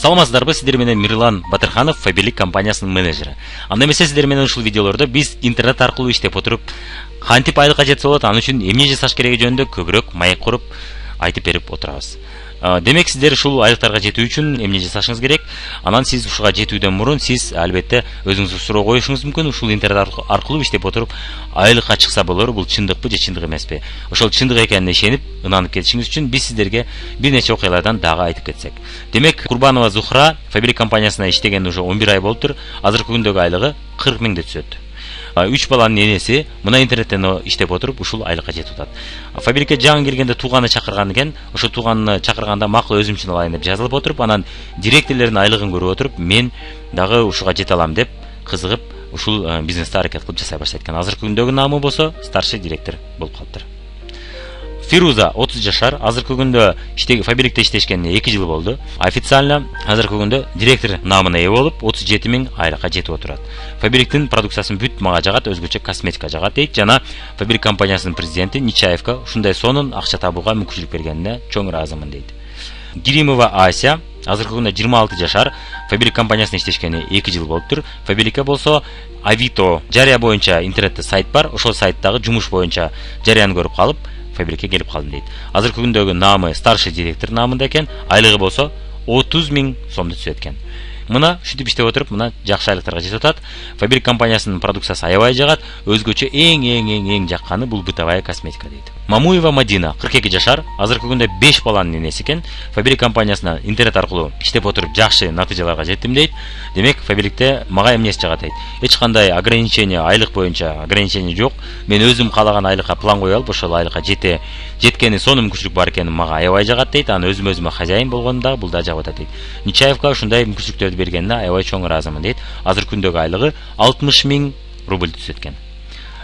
Саламатсыздарбы, сиздер менен Мирлан Батырханов, Фаберлик компаниясынын менеджери. Анда эмесе сиздер менен ушул видеолордо биз интернет аркылуу иштеп отуруп, кантип айлыкка жетсе болот, аны үчүн эмне жасаш кереги жөнүндө көбүрөөк маек куруп айтып берип отурабыз. Демек сиздер ушул айлыктарга жетүү үчүн эмне жасашыңыз керек? Анан сиз ушуга жетүүдөн мурун сиз албетте өзүңүзгө суроо коюшуңуз мүмкүн. Ушул интернет аркылуу иштеп отуруп айлыкка чыкса болору, бул чындыкпы же чындык эмеспи? Ошол чындык экенине ишенип, ынанып кетишиңиз үчүн биз сиздерге бир нече окуялардан дагы айтып кетсек. Демек, Курбанова Зухра Фаберлик компаниясына иштеген уже 11 ай болуптур. Азыркы күндөгү айлыгы 40 миңди түзөт. 3 баланын энеси мына интернеттен иштеп отуруп ушул айлыкка жетип атат. Фаберликке жаңы келгенде тууганы чакырган экен. Ошо тууганын чакырганда макул өзүм үчүн алайын деп жазылып отуруп, анан директорлордун айлыгын көрүп отуруп, мен дагы ушуга жете алам деп кызыгып, ушул бизнесте аракет кылып жасай баштайт экен. Азыркы күндөгү наамы болсо старший директор болуп калыптыр. Фируза 30 жашар, азыркы күндө Фаберликте иштешкенине 2 жыл болду. Официально азыркы күндө директор наамына ээ болуп, 37 миң айлыкка жетип отурат. Фаберликтин продукциясын бүт мага жагат, өзгөчө косметика жагат дейт. Жана Фаберлик компаниясынын президенти Нечаевка ушундай сонун акча табууга мүмкүнчүлүк бергенине чоң ыраазымын дейт. Гиримова Ася азыркы күндө 26 жашар, Фаберлик компаниясында иштешкенине 2 жыл болуптур. Фаберликке болсо Авито жарыя боюнча интернетте сайт бар, ошол сайттагы жумуш боюнча жарыяны көрүп калып, Фаберликке келип калдым дейт. Азыркы күндөгү наамы старший директор наамында экен, айлыгы болсо 30 миң сомду түзөт экен. Мына ушинтип иштеп отуруп, мына жакшы айлыктарга жетип атат. Фаберлик компаниясынын продукциясы аябай жагат, өзгөчө эң жакканы бул бытовая косметика дейт. Мамуева Мадина 42 жашар, азыркы күндө 5 баланын энеси экен. Фаберлик компаниясына интернет аркылуу иштеп отуруп жакшы натыйжаларга жеттим дейт. Демек, Фаберликте мага эмнеси жагат дейт. Эч кандай ограничение, айлык боюнча ограничение жок. Мен өзүм каалаган айлыкка план коюп алып, ошол айлыкка жеткени сонун мүмкүнчүлүк бар экени мага аябай жагат дейт. Аны өзүмө хозяин болгондо бул да жагат дейт. Нечаевка ушундай мүмкүнчүлүктөрдү бергенине аябай чоң ыраазымын дейт. Азыркы күндөгү айлыгы 60 миң рубль түзөт экен.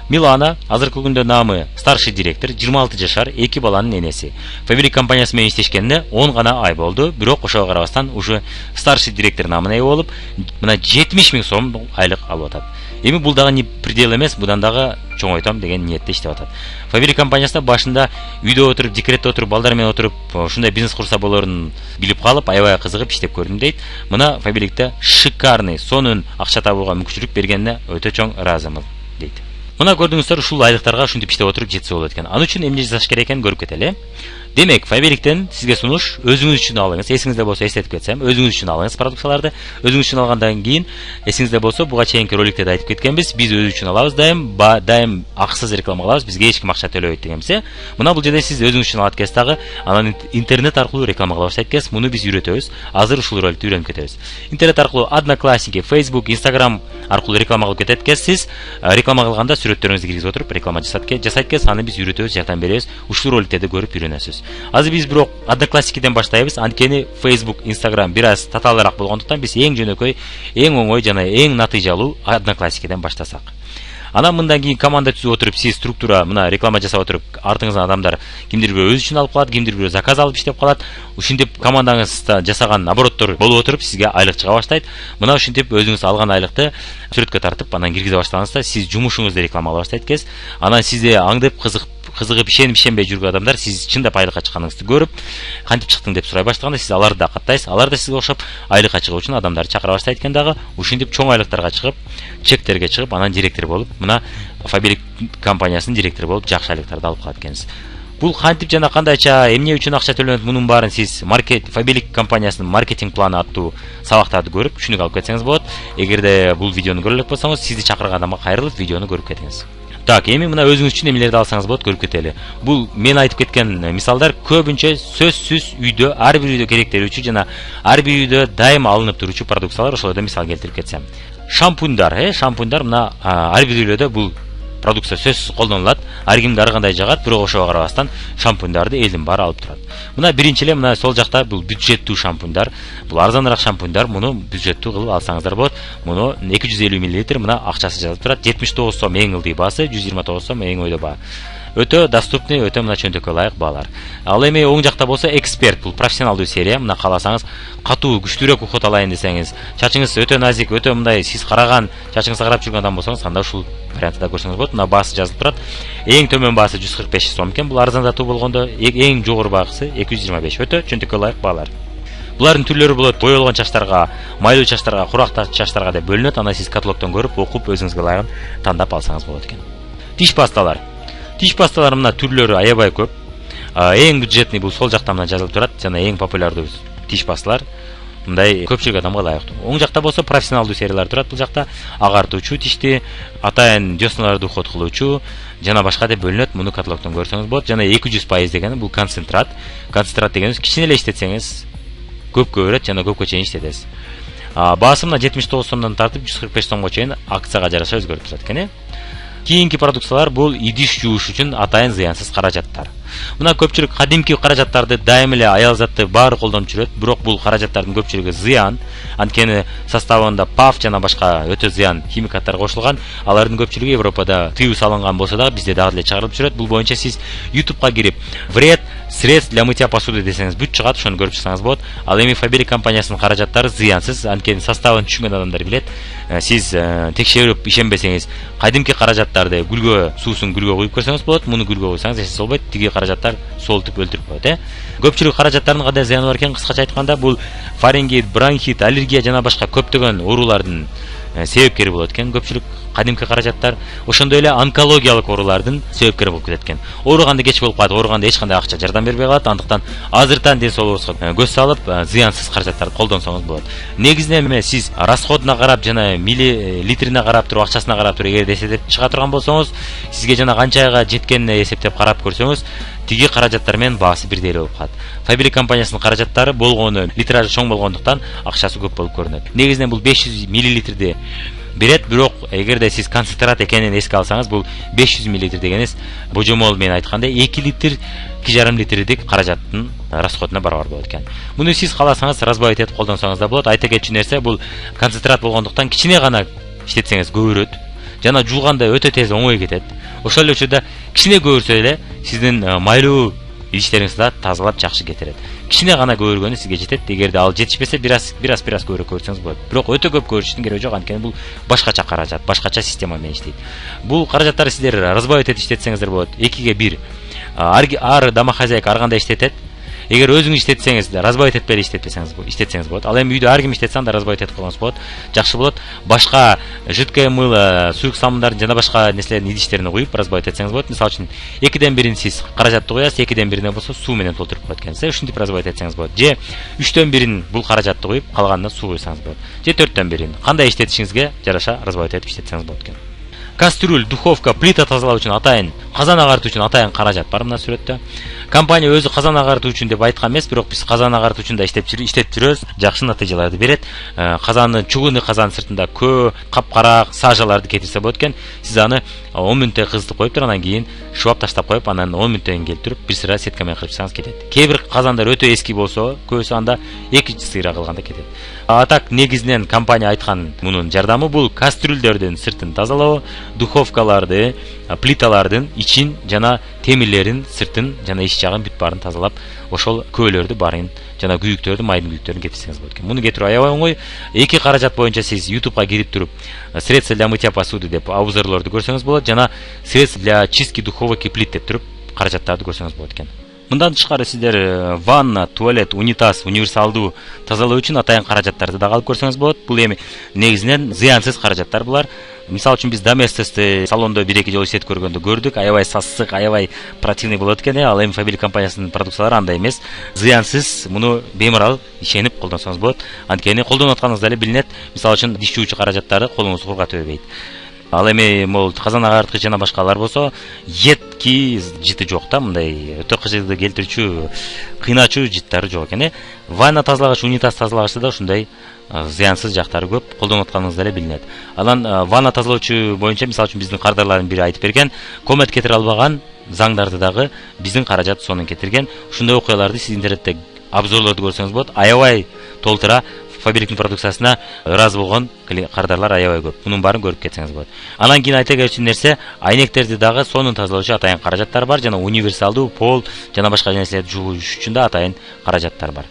Милана азыркы күндө наамы старший директор, 26 жашар, 2 баланын энеси. Фаберлик компаниясы менен иштешкенине 10 гана ай болду, бирок ошого карабастан уже старший директор наамына ээ болуп, мына 70 миң сом айлык алып атат. Эми бул дагы не предел эмес, будан дагы чоңойтам деген ниетте иштеп атат. Фаберлик компаниясында башында үйдө отуруп, декретте отуруп, балдар менен отуруп, ушундай бизнес курса болорун билип калып, аябай кызыгып иштеп көрдүм дейт. Мына Фаберликте шикарный, сонун акча табууга мүмкүнчүлүк бергенине өтө чоң ыраазымын дейт. Мына көрдүңүздөр, ушул айлыктарга ушинтип иштеп отуруп жетсе болот экен. Аны үчүн эмне жасаш керек экенин көрүп кетели. Демек, Фаберликтен сизге сунуш, өзүңүз үчүн алыңыз. Эсиңизде болсо эстетип кетсем, өзүңүз үчүн алыңыз продукцияларды. Өзүңүз үчүн алгандан кийин, эсиңизде болсо, буга чейинки роликтерде айтып кеткенбиз, биз өзүбүз үчүн алабыз дайым акысыз реклама кылабыз, бизге эч ким акча төлөбөйт дегенбиз. Мына бул жерде сиз өзүңүз үчүн алат экенсиз дагы, анан интернет аркылуу реклама кыла баштайт экенсиз. Муну биз үйрөтөбүз. Азыр ушул роликти үйрөнүп кетебиз. Интернет аркылуу Одноклассники, Facebook, Instagram аркылуу реклама кылып кетет экенсиз. Реклама кылганда сүрөттөрүңүздү киргизип отуруп, реклама жасайт экенсиз. Аны биз үйрөтөбүз, жардам беребиз. Ушул роликтерди көрүп үйрөнөсүз. Азыр биз Однокласникиден баштайбыз. Анткени Facebook, Instagram бир аз татаалыраак болгондуктан биз эң жөнөкөй, эң оңой жана эң натыйжалуу Однокласникиден баштасак. Анан мындан кийин команда түзүп отуруп, сиз структура мына реклама жасап отуруп, артыңыздан адамдар кимдир бирөө өзү үчүн алып калат, кимдир бирөө заказ алып иштеп калат. Ушинтип командаңызда жасаган обороттор болуп отуруп, сизге айлык чыга баштайт. Мына ушинтип өзүңүз алган айлыкты сүрөткө тартып, анан киргизе баштаганда сиз жумушуңузду реклама кыла баштайт экенсиз. Анан сизде аңдып кызыгып ишенбей жүргөн адамдар сиз чындап айлыкка чыкканыңызды көрүп, кантип чыктың деп сурай баштаганда сиз аларды да каттайсыз. Алар да сизге окшоп айлыкка чыгуу үчүн адамдарды чакыра баштайт экен дагы. Ушинтип чоң айлыктарга чыгып, чектерге чыгып, анан директор болуп, мына Фаберлик компаниясынын директору болуп, жакшы айлыктарды алып калат экенсиз. Бул кантип жана кандайча, эмне үчүн акча төлөнөт, мунун баарын сиз Фаберлик компаниясынын маркетинг планы аттуу сабактарды көрүп, түшүнүк алып кетсеңиз болот. Эгерде бул видеону көрө элек болсоңуз, сизди чакырган адамга кайрылып видеону көрүп кетиңиз. Так, эми мына өзүңүз үчүн эмнелерди алсаңыз болот, көрүп кетели. Бул мен айтып кеткен мисалдар көбүнчө сөзсүз үйдө, ар бир үйдө керектелүүчү жана ар бир үйдө дайым алынып туручу продукциялар. Ошолордон мисал келтирип кетсем. Шампуньдар, шампуньдар мына ар бир үйлөрдө бул продукция сөзсүз колдонулат. Ар кимге ар кандай жагат, бирок ошого карабастан шампуньдарды элдин баары алып турат. Мына биринчи эле мына сол жакта бул бюджеттүү шампуньдар. Бул арзаныраак шампуньдар, муну бюджеттүү кылып алсаңыздар болот. Муну 250 мл мына акчасы жазылып турат. 79 сом эң ылдый баасы, 129 сом эң ойдо баа. Өтө доступный, өтө мына чөнтөккө ылайык баалар. Ал эми оң жакта болсо эксперт, бул профессионалдуу серия. Мына кааласаңыз катуу, күчтүүрөөк уход алайын десеңиз, чачыңыз өтө назик, өтө мындай сиз караган, чачыңызга карап жүргөн адам болсоңуз, анда ушул вариантты да көрсөңүз болот. Мына баасы жазылып турат. Эң төмөн баасы 145 сом экен. Бул арзандатуу болгондо эң жогору баасы 225. Өтө чөнтөккө ылайык баалар. Булардын түрлөрү болот: боелгон чачтарга, майлуу чачтарга, курак чачтарга деп бөлүнөт. Аны сиз каталогдон көрүп, окуп, өзүңүзгө ылайыгын тандап алсаңыз болот экен. Тиш пасталар. Тиш пасталар мына түрлөрү аябай көп. Эң бюджетный бул сол жакта мына жазылып турат. Жана эң популярдуу тиш пасталар мындай көпчүлүк адамга ылайыктуу. Оң жакта болсо профессионалдуу сериялар турат. Бул жакта агартуучу тишти, атайын деснолорду уход кылуучу жана башка деп бөлүнөт. Муну каталогдон көрсөңүз болот. Жана 200% дегени бул концентрат. Концентрат дегенибиз кичине эле иштетсеңиз көпкө өрөт жана көпкө чейин иштетесиз. Баасы мына 79 сомдон тартып 145 сомго чейин акцияга жараша өзгөрүп турат экен. Кийинки продукциялар бул идиш жууш үчүн атайын зыянсыз каражаттар. Мына көпчүлүк кадимки каражаттарды дайым эле аял затты баары колдонуп жүрөт, бирок бул каражаттардын көпчүлүгү зыян. Анткени составында ПАФ жана башка өтө зыян химикаттар кошулган. Алардын көпчүлүгү Европада тыюу салынган болсо да, бизде дагы эле чыгарылып жүрөт. Бул боюнча сиз YouTube'га кирип вред средств для мытья посуды десеңиз бүт чыгат, ошону көрүп чыксаңыз болот. Ал эми Faberlic компаниясынын каражаттары зыянсыз, анткени составын түшүнгөн адамдар билет. Сиз текшерип ишенбесеңиз, кадимки каражаттарды гүлгө суусун гүлгө куюп көрсөңүз болот. Муну гүлгө куйсаңыз эч болбойт. Тиги каражаттар солтуп өлтүрүп коет. Көпчүлүк каражаттардын кандай зыяны бар экен, кыскача айтканда, бул фарингит, бронхит, аллергия жана башка көптөгөн оорулардын себепкери болот экен. Көпчүлүк кадимки каражаттар ошондой эле онкологиялык оорулардын себепкери болуп кетет экен. Ооруганда кеч болуп калат, ооруганда эч кандай акча жардам бербей калат. Андыктан азыртан ден соолугуңузга көз салып, зыянсыз каражаттарды колдонсоңуз болот. Негизинен эме сиз расходуна карап жана миллилитрине карап туруп, акчасына карап туруп, эгер эсептеп чыга турган болсоңуз, сизге жана канча айга жеткенине эсептеп карап көрсөңүз, тиги каражаттар менен баасы бирдей эле болуп калат. Faberlic компаниясынын каражаттары болгону литражы чоң болгондуктан акчасы көп болуп көрүнөт. Негизинен бул 500 миллилитрди берет, бирок эгерде сиз концентрат экенин эске алсаңыз, бул 500 миллилитр дегениз божомол менен айтканда 2 литр, 2,5 литрдик каражаттын расходуна барабар болот экен. Муну сиз кааласаңыз разбавить этип колдонсоңуз да болот. Айта кетчү нерсе, бул концентрат болгондуктан кичине гана иштетсеңиз көбүрөт. Жана жуулганда өтө тез оңой кетет. Ошол эле учурда кичине көбүрсө эле сиздин майлуу идиштериңизди да тазалап жакшы кетирет. Кичине гана көбүргөнү сизге жетет. Эгерде ал жетишпесе, бираз көбүрөөк көбүрсөңүз болот. Бирок өтө көп көбүрүштүн кереги жок, анткени бул башкача каражат, башкача система менен иштейт. Бул каражаттарды сиздер разбавить этип иштетсеңиздер болот. 2ге 1. Ар домохозяйка ар кандай иштетет. Эгер өзүңүз иштетсеңиз, разбавить этпей иштетсеңиз болот. Ал эми үйдө ар ким иштетсе, анда разбавить этип койгоңуз болот. Жакшы болот. Башка жидкое мыло, суюк самындардын жана башка нерселердин идиштерине куюп разбавить этсеңиз болот. Мисалы үчүн 2ден 1 сиз каражатты коясыз, 2ден 1 болсо суу менен толтуруп коет экенсиз. Ушинтип разбавить этсеңиз болот. Же 3дөн 1 бул каражатты коюп, калганына суу куйсаңыз болот. Же 4дөн 1. Кандай иштетишиңизге жараша разбавить этип иштетсеңиз болот экен. Кастрюль, духовка, плита тазалоо үчүн атайын, казан агартуу үчүн атайын каражат бар мына сүрөттө. Компания өзү казан агартуу үчүн деп айткан эмес, бирок биз казан агартуу үчүн да иштетип жүрөбүз. Жакшы натыйжаларды берет. Казанын чугуны казан сыртында көө, капкара сажаларды кетирсе болот экен. Сиз аны 10 мүнөттөй кызытып коюп туруп, анан кийин шубап таштап коюп, анан 10 мүнөттөн келтирип, бир сыйра сетка менен кырпсаңыз кетет. Кээ бир казандар өтө эски болсо, көбүсү анда 2 сыйра кылганда кетет. Так негизинен компания айткан мунун жардамы бул кастрюльдөрдүн сыртын тазалоо, духовкаларды, плиталардын ичин жана темирлерин сыртын жана ич жагын бүт баарын тазалап, ошол көөлөрдү баарын жана күйүктөрдү, майдын күйүктөрүн кетирсеңиз болот экен. Муну кетирүү аябай оңой. Эки каражат боюнча сиз YouTube'га кирип туруп, средства для мытья посуды деп обзорлорду көрсөңүз болот, жана средства для чистки духовок и плит деп туруп каражаттарды көрсөңүз болот экен. Мындан тышкары сиздер ванна, туалет, унитаз, универсалдуу тазалоо үчүн атайын каражаттарды да алып көрсөңүз болот. Бул эми негизинен зыянсыз каражаттар булар. Мисалы үчүн биз Domestos'ты салондо 1-2 жолу иштетип көргөндө көрдүк. Аябай сассык, аябай противный болот экен. Ал эми Faberlic компаниясынын продукциялары андай эмес. Зыянсыз, муну беймарал ишенип колдонсоңуз болот. Анткени колдонуп атканыңызда эле билинет. Мисалы үчүн диш жуучу каражаттары колуңузду кургатып өбөйт. Ал эми могул казан агарткыч жана башкалар болсо, етки жыты жок да, мындай өтө кыжыгды келтирүүчү, кыйначуу жыттары жок экен. Ванна тазалагыч, унитаз тазалагычта да ушундай зыянсыз жактары көп, колдонуп атканыңызда эле билинет. Анан ванна тазалоочу боюнча мисалы үчүн биздин кардарлардын бири айтып берген, комет кетире албаган заңдарды дагы биздин каражат сонун кетирген. Ушундай окуяларды сиз интернетте обзорлорду көрсөңүз болот. Аябай толтура Faberlic'in продукциясына ыраазы болгон кардарлар аябай көп. Мунун баарын көрүп кетсеңиз болот. Анан кийин айта кетчү нерсе, айнектерди дагы сонун тазалоочу атайын каражаттар бар, жана универсалдуу пол жана башка нерселерди жууш үчүн да атайын каражаттар бар.